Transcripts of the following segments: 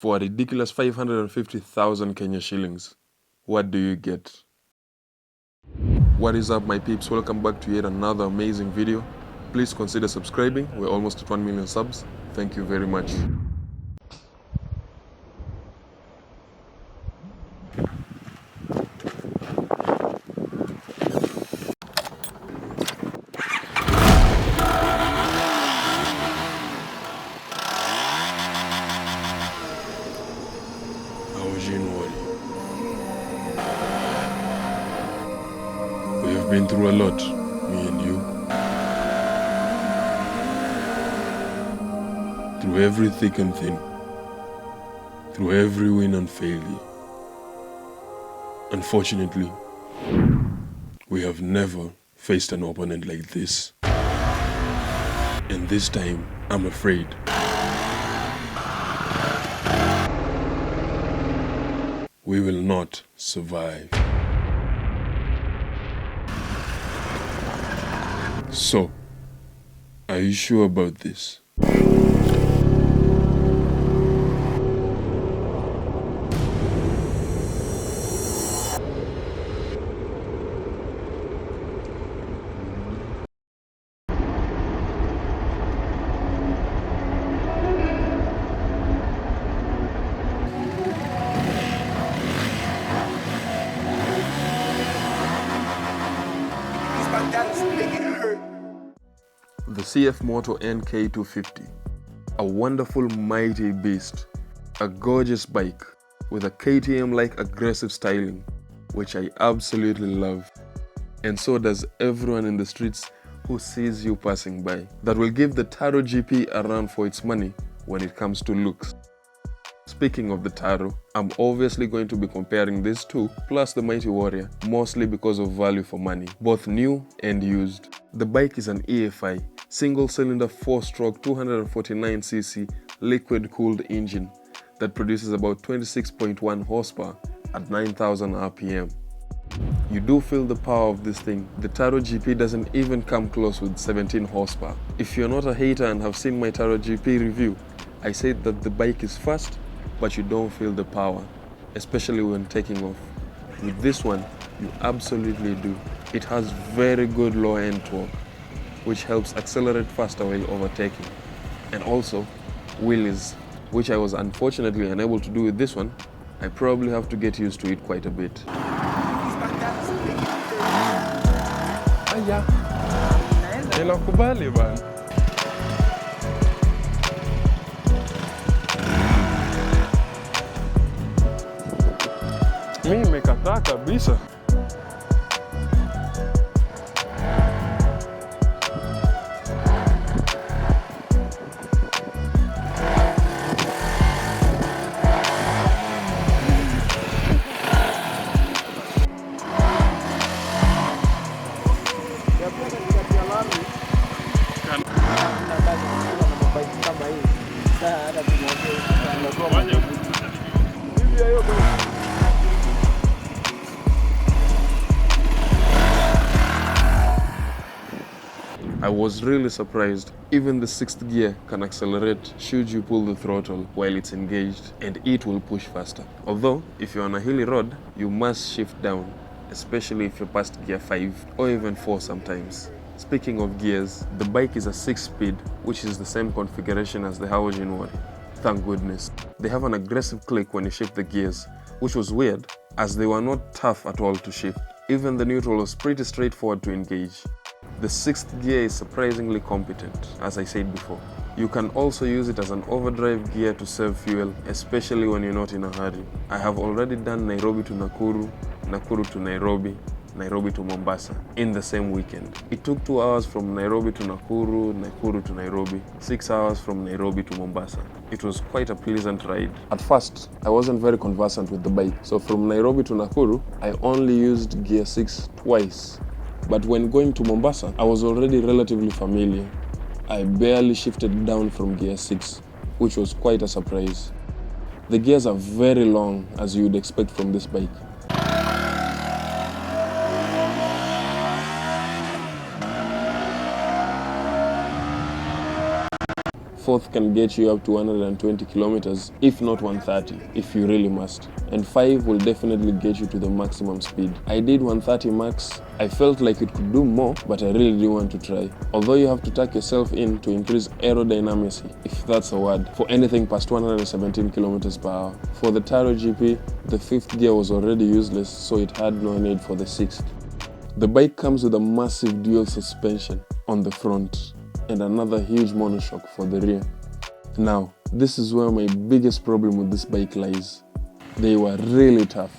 for a ridiculous 550,000 Kenya shillings. What do you get? What is up, my peeps? Welcome back to yet another amazing video. Please consider subscribing. We're almost at 1 million subs. Thank you very much. We have been through a lot, me and you. Through every thick and thin. Through every win and failure. Unfortunately, we have never faced an opponent like this. And this time, I'm afraid we will not survive. So, are you sure about this? The Cfmoto NK250, a wonderful mighty beast, a gorgeous bike with a KTM-like aggressive styling, which I absolutely love, and so does everyone in the streets who sees you passing by. That will give the Taro GP a run for its money when it comes to looks. Speaking of the Taro, I'm obviously going to be comparing these two plus the Mighty Warrior, mostly because of value for money, both new and used. The bike is an EFI, single-cylinder 4-stroke 249cc liquid-cooled engine that produces about 26.1 horsepower at 9,000 RPM. You do feel the power of this thing. The Taro GP doesn't even come close with 17 horsepower. If you're not a hater and have seen my Taro GP review, I said that the bike is fast, but you don't feel the power, especially when taking off. With this one, you absolutely do. It has very good low-end torque, which helps accelerate faster while overtaking. And also, wheelies, which I was unfortunately unable to do with this one. I probably have to get used to it quite a bit. Mimi nimekataa kabisa. I was really surprised. Even the 6th gear can accelerate should you pull the throttle while it's engaged, and it will push faster. Although, if you're on a hilly road, you must shift down, especially if you're past gear 5 or even 4 sometimes. Speaking of gears, the bike is a 6-speed, which is the same configuration as the Halogen one. Thank goodness. They have an aggressive click when you shift the gears, which was weird as they were not tough at all to shift. Even the neutral was pretty straightforward to engage. The 6th gear is surprisingly competent, as I said before. You can also use it as an overdrive gear to save fuel, especially when you're not in a hurry. I have already done Nairobi to Nakuru, Nakuru to Nairobi, Nairobi to Mombasa in the same weekend. It took 2 hours from Nairobi to Nakuru, Nakuru to Nairobi, 6 hours from Nairobi to Mombasa. It was quite a pleasant ride. At first, I wasn't very conversant with the bike, so from Nairobi to Nakuru, I only used gear 6 twice. But when going to Mombasa, I was already relatively familiar. I barely shifted down from gear 6, which was quite a surprise. The gears are very long, as you would expect from this bike. Fourth can get you up to 120 kilometers, if not 130, if you really must. And 5 will definitely get you to the maximum speed. I did 130 max. I felt like it could do more, but I really didn't want to try. Although you have to tuck yourself in to increase aerodynamics, if that's a word, for anything past 117 kilometers per hour. For the Taro GP, the 5th gear was already useless, so it had no need for the 6th. The bike comes with a massive dual suspension on the front and another huge monoshock for the rear. Now, this is where my biggest problem with this bike lies. They were really tough.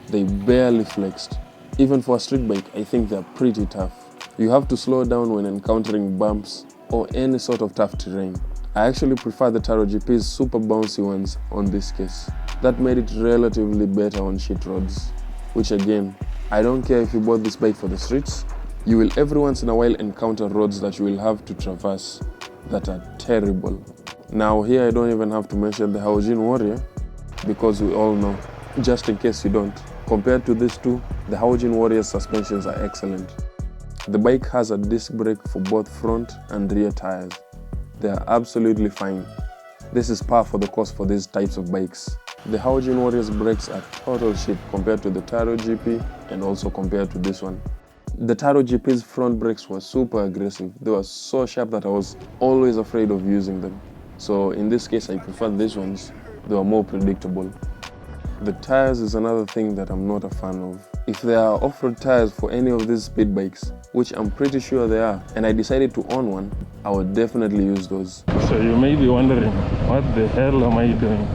They barely flexed. Even for a street bike, I think they're pretty tough. You have to slow down when encountering bumps or any sort of tough terrain. I actually prefer the Taro GP's super bouncy ones on this case. That made it relatively better on shit roads. Which again, I don't care if you bought this bike for the streets, you will every once in a while encounter roads that you will have to traverse that are terrible. Now here I don't even have to mention the Haojin Warrior, because we all know, just in case you don't, compared to these two, the Haojin Warrior's suspensions are excellent. The bike has a disc brake for both front and rear tires. They are absolutely fine. This is par for the course for these types of bikes. The Haojin Warrior's brakes are total shit compared to the Taro GP and also compared to this one. The Taro GP's front brakes were super aggressive. They were so sharp that I was always afraid of using them. So in this case, I prefer these ones. They were more predictable. The tires is another thing that I'm not a fan of. If there are off-road tires for any of these speed bikes, which I'm pretty sure they are, and I decided to own one, I would definitely use those. So you may be wondering, what the hell am I doing?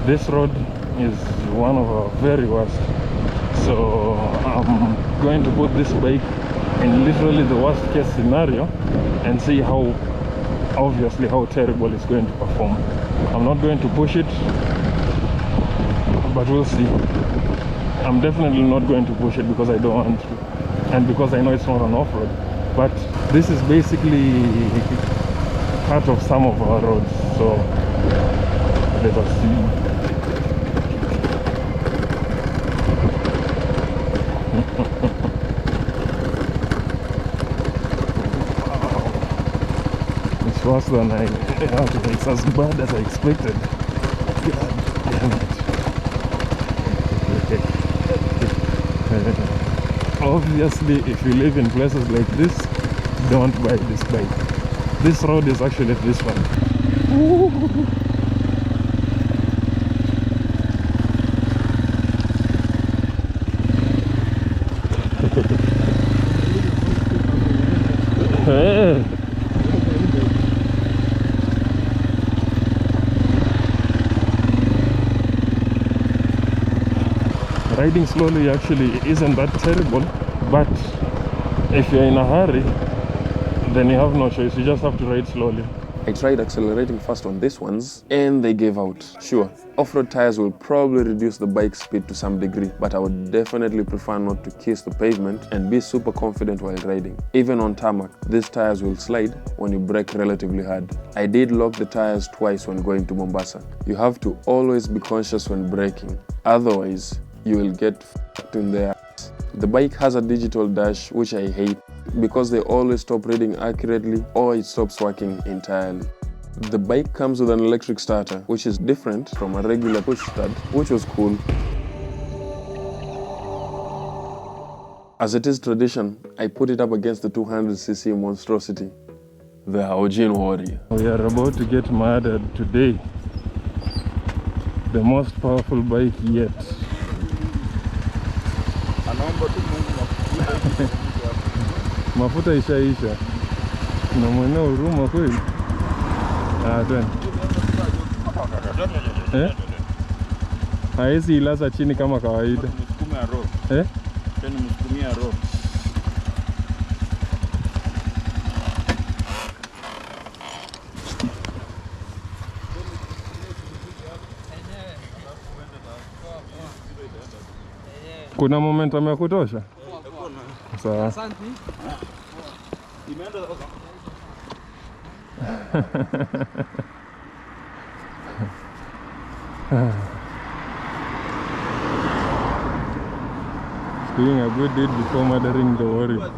This road is one of our very worst. So I'm going to put this bike in literally the worst case scenario and see how terrible it's going to perform. I'm not going to push it, but we'll see. I'm definitely not going to push it because I don't want to, and because I know it's not an off-road. But this is basically part of some of our roads, so let us see. It's worse than it's as bad as I expected. God damn it. Obviously, if you live in places like this, don't buy this bike. This road is actually this one. Hey. Riding slowly actually isn't that terrible, but if you're in a hurry, then you have no choice. You just have to ride slowly. I tried accelerating fast on these ones and they gave out. Sure, off-road tires will probably reduce the bike's speed to some degree, but I would definitely prefer not to kiss the pavement and be super confident while riding. Even on tarmac, these tires will slide when you brake relatively hard. I did lock the tires twice when going to Mombasa. You have to always be conscious when braking, otherwise you will get f***ed in the ass. The bike has a digital dash, which I hate, because they always stop reading accurately or it stops working entirely. The bike comes with an electric starter, which is different from a regular push start, which was cool. As it is tradition, I put it up against the 200cc monstrosity, the Haojin Warrior. We are about to get murdered today. The most powerful bike yet. Mafuta ishaisha. Na mwenye huruma kweli. Haezi ilaza chini kama kawaida. Kuna momentum ya kutosha? Sawa. Doing a good deed before murdering the warrior.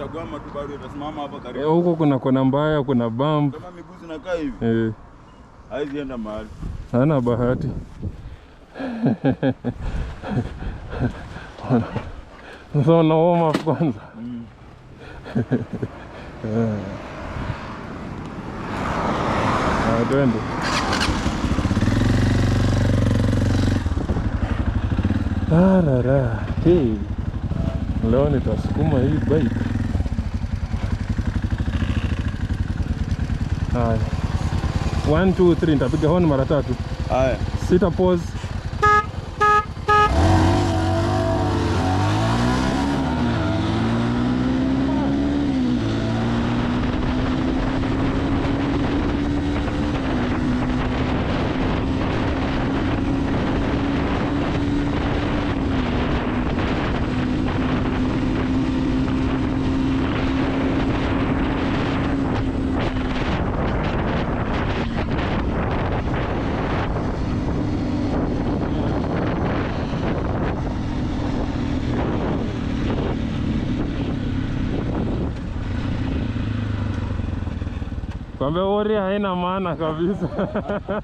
utagwama tu bado utasimama hapa karibu. Huko kuna kona mbaya, kuna bump. Kama miguu zinakaa hivi. Haizi enda mahali. Hana bahati. So na warm up kwanza. Twende. Hey. Leo nitasukuma hii bike. Haya. 1 2 3 nitapiga horn mara 3. Haya. Sita pause. Kwambe ori haina maana kabisa.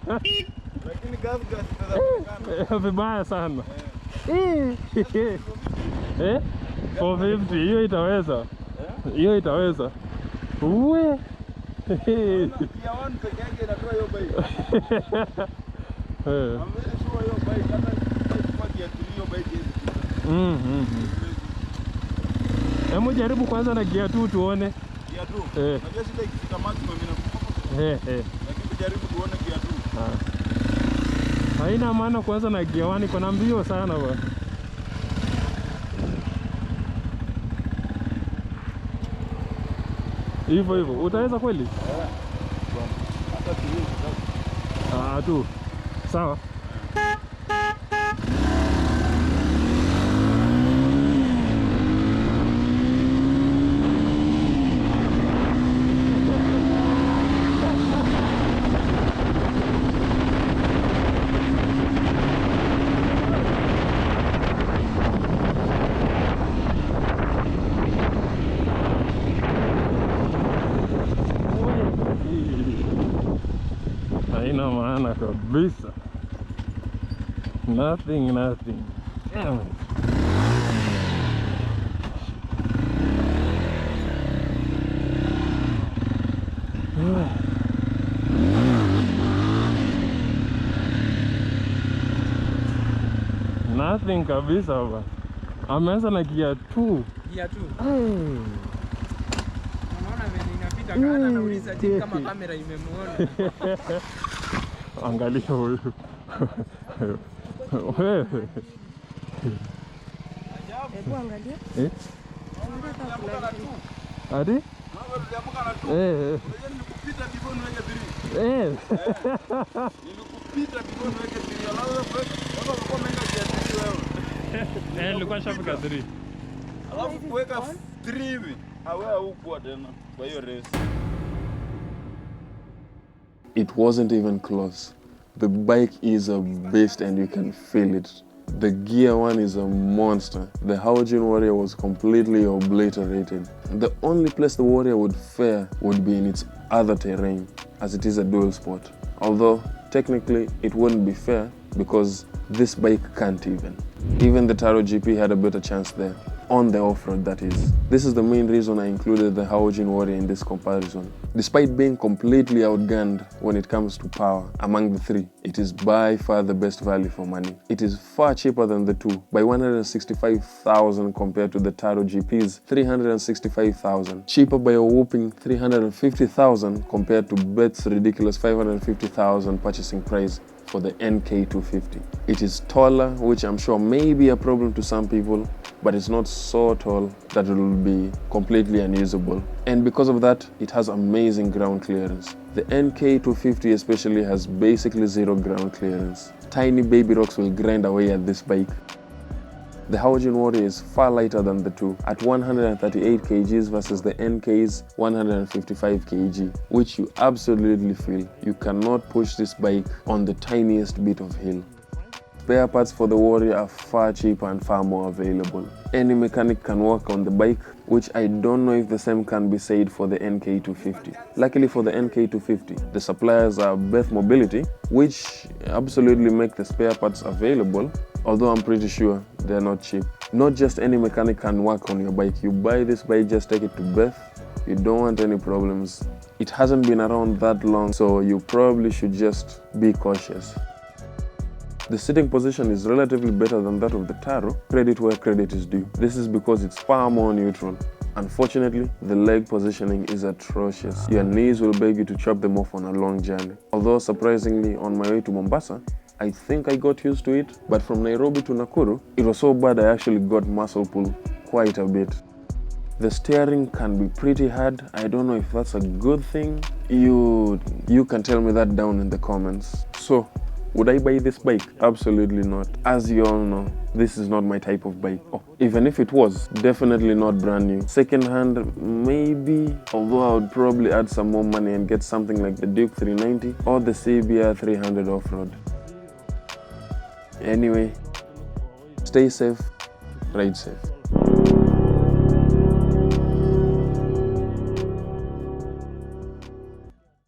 Lakini gas itapatikana. Vibaya sana. 450 hiyo itaweza. Hiyo itaweza. Uwe. Ya one peke yake inatoa hiyo bike. Ameshuwa hiyo bike hata kwa hiyo bike hizi. Hebu jaribu kwanza na gear 2 tuone. Gear 2. Unajua shida ikifika maximum inakufa. Lakini jaribu tuone gear 2. Haina maana kwanza na gear 1 iko na mbio sana bwana. Hivyo utaweza kweli? Hata tu. Sawa. Haina maana kabisa. Nothing. Damn it. Nothing kabisa baba. Ameanza na gear 2. Gear 2. Unaona vile inapita kana nauliza je kama kamera imemuona. Angalia huyu. Wewe. Hebu angalia. Ati? tuliamka na 2. Unajua nilikupita before niweke 3. Nilikupita before niweke 3. Alafu wewe ulikuwa umeenda gear 3 wewe. Nilikuwa nishafika 3. Alafu kuweka 3 hivi. Wewe hukuwa tena kwa hiyo race. It wasn't even close. The bike is a beast and you can feel it. The gear 1 is a monster. The Halogen Warrior was completely obliterated. The only place the Warrior would fare would be in its other terrain, as it is a dual sport. Although, technically, it wouldn't be fair because this bike can't even. Even the Taro GP had a better chance there. On the off-road, that is. This is the main reason I included the Halogen Warrior in this comparison. Despite being completely outgunned when it comes to power among the three, it is by far the best value for money. It is far cheaper than the two, by 165,000 compared to the Taro GP's 365,000. Cheaper by a whopping 350,000 compared to Bet's ridiculous 550,000 purchasing price for the NK250. It is taller, which I'm sure may be a problem to some people, but it's not so tall that it will be completely unusable. And because of that, it has amazing ground clearance. The NK250 especially has basically zero ground clearance. Tiny baby rocks will grind away at this bike. The Halogen Warrior is far lighter than the two, at 138 kgs versus the NK's 155 kg, which you absolutely feel. You cannot push this bike on the tiniest bit of hill. Spare parts for the Warrior are far cheaper and far more available. Any mechanic can work on the bike, which I don't know if the same can be said for the NK250. Luckily for the NK250, the suppliers are Beth Mobility, which absolutely make the spare parts available, although I'm pretty sure they're not cheap. Not just any mechanic can work on your bike. You buy this bike, just take it to Beth. You don't want any problems. It hasn't been around that long, so you probably should just be cautious. The sitting position is relatively better than that of the Taro, credit where credit is due. This is because it's far more neutral. Unfortunately, the leg positioning is atrocious. Your knees will beg you to chop them off on a long journey. Although surprisingly, on my way to Mombasa, I think I got used to it, but from Nairobi to Nakuru, it was so bad I actually got muscle pull quite a bit. The steering can be pretty hard. I don't know if that's a good thing. You can tell me that down in the comments. So, would I buy this bike? Absolutely not. As you all know, this is not my type of bike. Oh, even if it was, definitely not brand new. Second hand, maybe, although I would probably add some more money and get something like the Duke 390 or the CBR 300 off-road. Anyway, stay safe, ride safe.